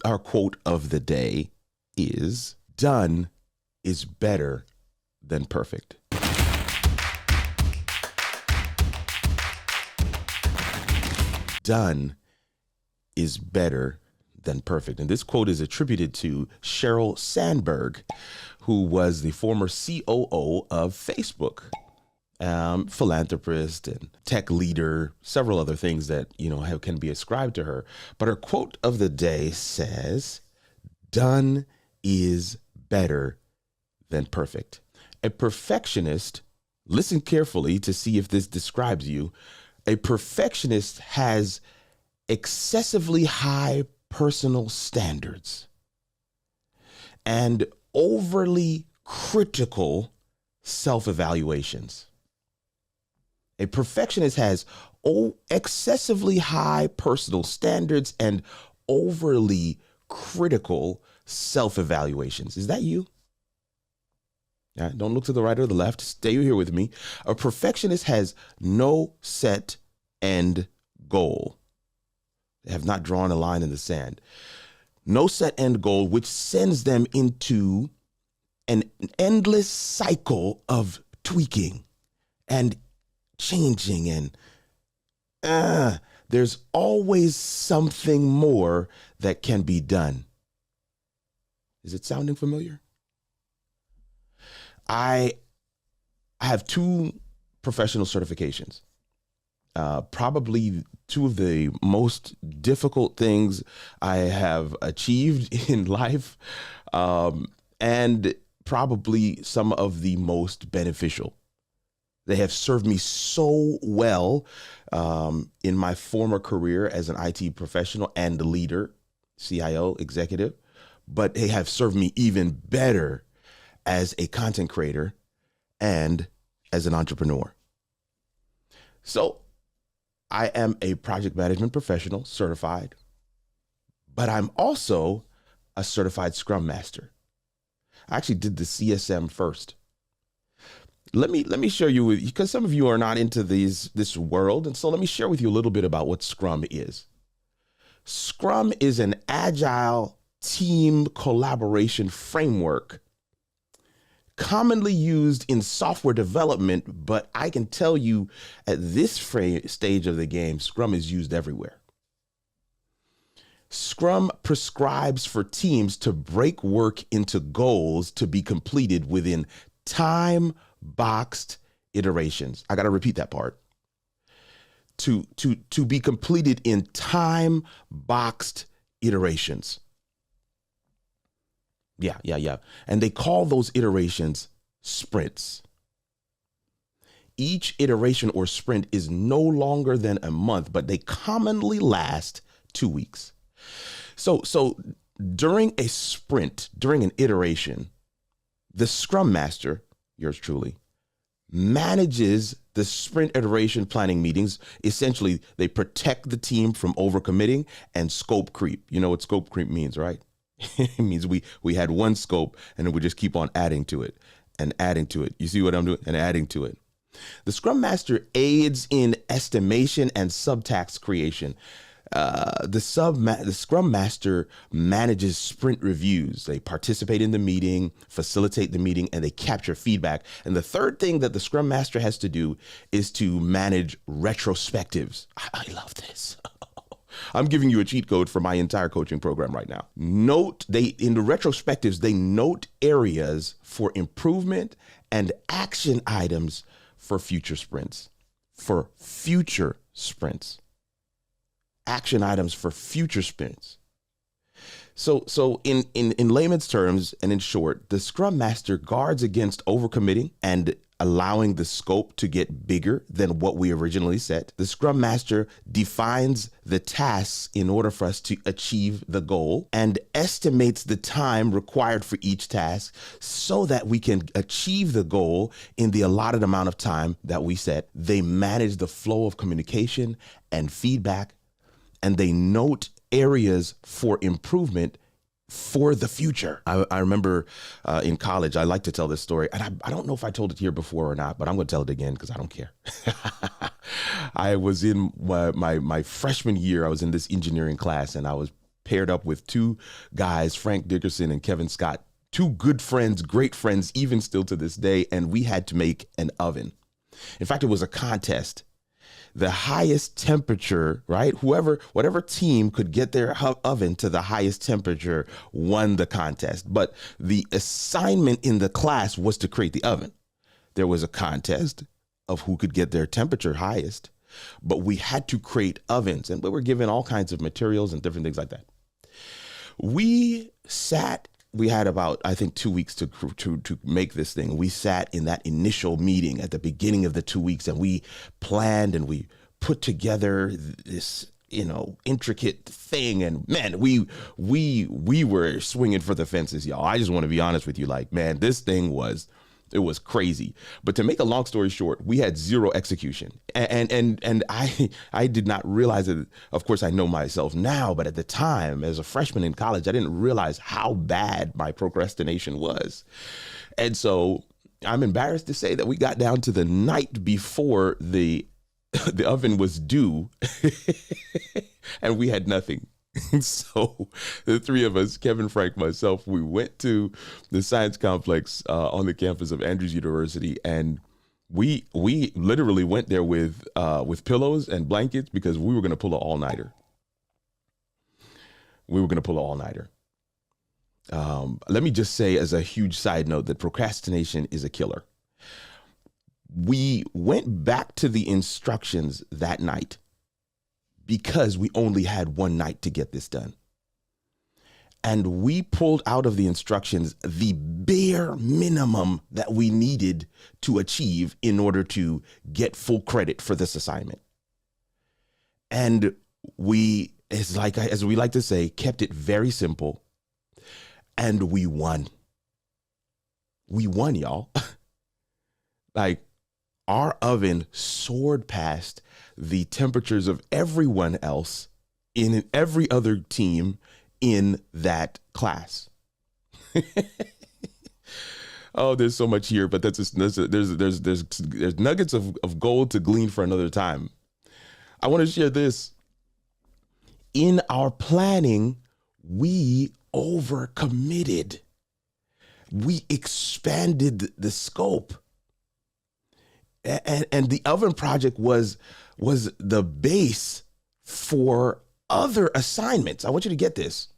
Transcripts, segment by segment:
our quote of the day is, done is better than perfect. Done is better than perfect. And this quote is attributed to Sheryl Sandberg, who was the former COO of Facebook, philanthropist and tech leader, several other things that, can be ascribed to her. But her quote of the day says, done is better than perfect. A perfectionist, listen carefully to see if this describes you. A perfectionist has excessively high personal standards and overly critical self-evaluations. A perfectionist has excessively high personal standards and overly critical self-evaluations. Is that you? Don't look to the right or the left. Stay here with me. A perfectionist has no set end goal. They have not drawn a line in the sand. No set end goal, which sends them into an endless cycle of tweaking and changing. And there's always something more that can be done. Is it sounding familiar? I have 2 professional certifications. Probably 2 of the most difficult things I have achieved in life, and probably some of the most beneficial. They have served me so well in my former career as an IT professional and leader, CIO, executive, but they have served me even better as a content creator and as an entrepreneur. So I am a project management professional, certified, but I'm also a certified Scrum Master. I actually did the CSM first. Let me share you with, because some of you are not into this world, and so let me share with you a little bit about what Scrum is. Scrum is an agile team collaboration framework commonly used in software development, but I can tell you at this stage of the game, Scrum is used everywhere. Scrum prescribes for teams to break work into goals to be completed within time-boxed iterations. I got to repeat that part. To be completed in time-boxed iterations. Yeah. And they call those iterations sprints. Each iteration or sprint is no longer than a month, but they commonly last 2 weeks. So during a sprint, during an iteration, the Scrum Master, yours truly, manages the sprint iteration planning meetings. Essentially, they protect the team from overcommitting and scope creep. You know what scope creep means, right? It means we had one scope and then we just keep on adding to it and adding to it. You see what I'm doing? And adding to it. The Scrum Master aids in estimation and subtask creation. The Scrum Master manages sprint reviews. They participate in the meeting, facilitate the meeting, and they capture feedback. And the third thing that the Scrum Master has to do is to manage retrospectives. I love this. I'm giving you a cheat code for my entire coaching program right now. In the retrospectives, they note areas for improvement and action items for future sprints. Action items for future sprints. So in layman's terms and in short, the Scrum Master guards against overcommitting and allowing the scope to get bigger than what we originally set. The Scrum Master defines the tasks in order for us to achieve the goal and estimates the time required for each task so that we can achieve the goal in the allotted amount of time that we set. They manage the flow of communication and feedback, and they note areas for improvement for the future. I remember in college, I like to tell this story, and I don't know if I told it here before or not, but I'm going to tell it again because I don't care. I was in my freshman year, I was in this engineering class, and I was paired up with two guys, Frank Dickerson and Kevin Scott, two good friends, great friends, even still to this day. And we had to make an oven. In fact, it was a contest. The highest temperature, right? Whatever team could get their oven to the highest temperature won the contest. But the assignment in the class was to create the oven. There was a contest of who could get their temperature highest, but we had to create ovens, and we were given all kinds of materials and different things like that. We had about, I think, 2 weeks to make this thing. We sat in that initial meeting at the beginning of the 2 weeks, and we planned and we put together this, intricate thing. And man, we were swinging for the fences, y'all. I just want to be honest with you. Like, man, this thing was crazy. But to make a long story short, we had zero execution. And I did not realize it. Of course, I know myself now, but at the time, as a freshman in college, I didn't realize how bad my procrastination was. And so I'm embarrassed to say that we got down to the night before the oven was due and we had nothing. So the three of us, Kevin, Frank, myself, we went to the science complex on the campus of Andrews University, and we literally went there with pillows and blankets because we were going to pull an all-nighter. Let me just say, as a huge side note, that procrastination is a killer. We went back to the instructions that night because we only had one night to get this done. And we pulled out of the instructions the bare minimum that we needed to achieve in order to get full credit for this assignment. And we, as we like to say, kept it very simple. And we won. We won, y'all. Like, our oven soared past the temperatures of everyone else in every other team in that class. Oh, there's so much here, but there's nuggets of gold to glean for another time. I want to share this. In our planning, we overcommitted. We expanded the scope. And the oven project was the base for other assignments. I want you to get this.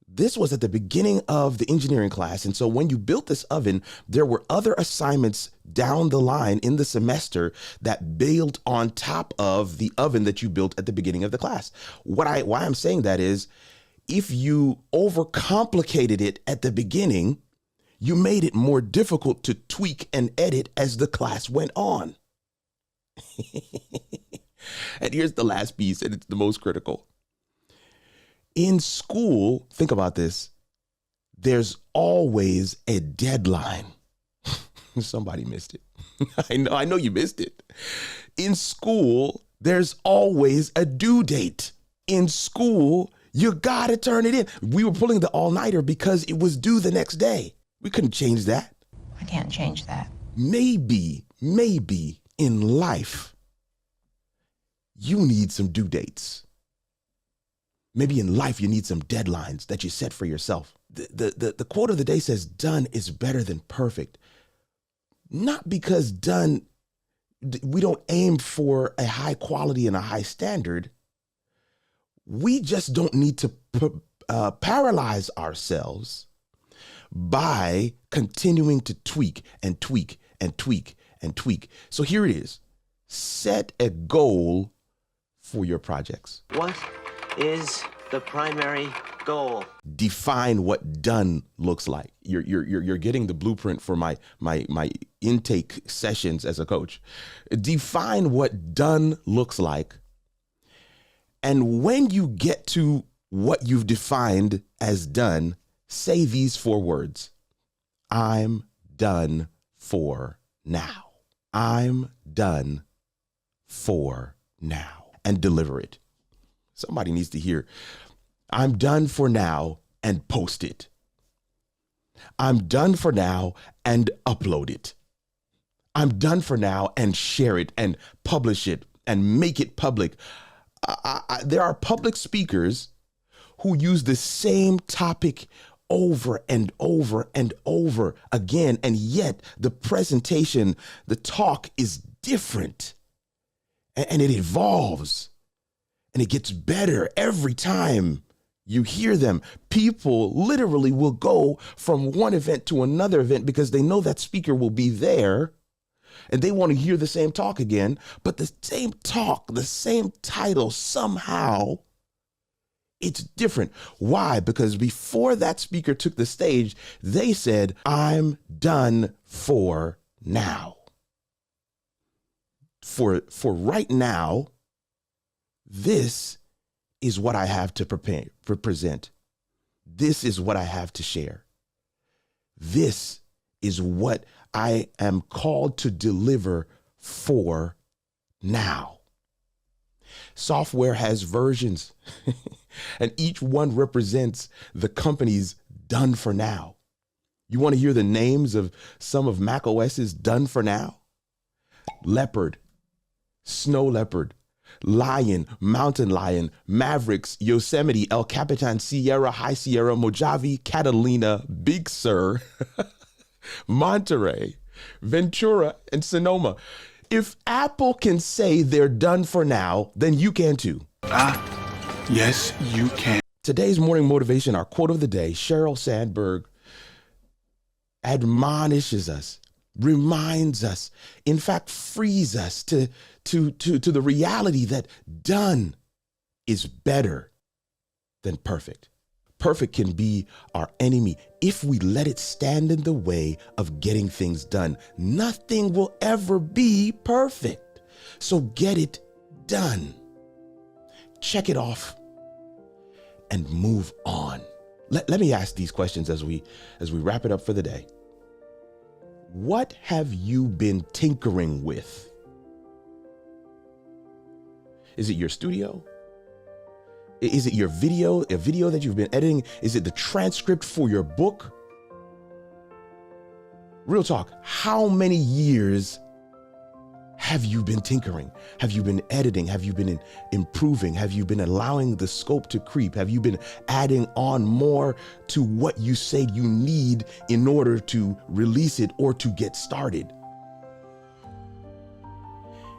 This was at the beginning of the engineering class. And so when you built this oven, there were other assignments down the line in the semester that built on top of the oven that you built at the beginning of the class. Why I'm saying that is, if you overcomplicated it at the beginning, you made it more difficult to tweak and edit as the class went on. And here's the last piece, and it's the most critical. In school, think about this, there's always a deadline. Somebody missed it. I know you missed it. In school, there's always a due date. In school, you gotta turn it in. We were pulling the all-nighter because it was due the next day. We couldn't change that. I can't change that. Maybe in life, you need some due dates. Maybe in life, you need some deadlines that you set for yourself. The quote of the day says, done is better than perfect. Not because we don't aim for a high quality and a high standard. We just don't need to paralyze ourselves by continuing to tweak and tweak and tweak and tweak. So here it is. Set a goal for your projects. What is the primary goal? Define what done looks like. You're getting the blueprint for my intake sessions as a coach. Define what done looks like. And when you get to what you've defined as done, say these 4 words. I'm done for now. I'm done for now. And deliver it. Somebody needs to hear, I'm done for now, and post it. I'm done for now, and upload it. I'm done for now, and share it and publish it and make it public. There are public speakers who use the same topic over and over and over again, and yet the presentation, the talk is different, and it evolves, and it gets better every time you hear them. People literally will go from one event to another event because they know that speaker will be there, and they want to hear the same talk again, but the same talk, the same title, somehow it's different. Why? Because before that speaker took the stage, they said, "I'm done for now." For right now, this is what I have to present. This is what I have to share. This is what I am called to deliver for now. Software has versions, and each one represents the company's done for now. You want to hear the names of some of Mac OS's done for now? Leopard, Snow Leopard, Lion, Mountain Lion, Mavericks, Yosemite, El Capitan, Sierra, High Sierra, Mojave, Catalina, Big Sur, Monterey, Ventura, and Sonoma. If Apple can say they're done for now, then you can too. Yes, you can. Today's morning motivation, our quote of the day, Sheryl Sandberg admonishes us, reminds us, in fact, frees us to the reality that done is better than perfect. Perfect can be our enemy if we let it stand in the way of getting things done. Nothing will ever be perfect. So get it done. Check it off and move on. Let me ask these questions as we wrap it up for the day. What have you been tinkering with? Is it your studio? Is it your video, a video that you've been editing? Is it the transcript for your book? Real talk, how many years have you been tinkering? Have you been editing? Have you been improving? Have you been allowing the scope to creep? Have you been adding on more to what you say you need in order to release it or to get started?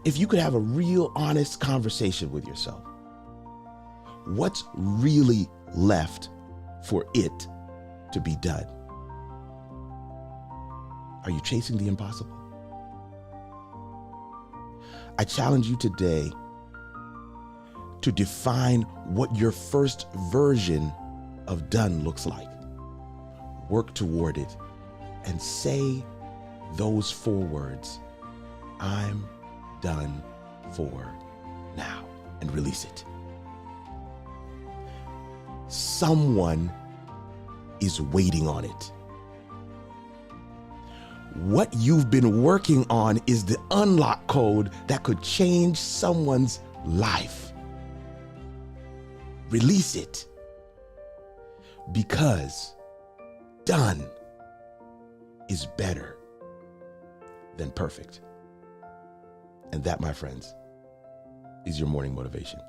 If you could have a real honest conversation with yourself, what's really left for it to be done? Are you chasing the impossible? I challenge you today to define what your first version of done looks like. Work toward it and say those 4 words, "I'm done for now," and release it. Someone is waiting on it. What you've been working on is the unlock code that could change someone's life. Release it, because done is better than perfect. And that, my friends, is your morning motivation.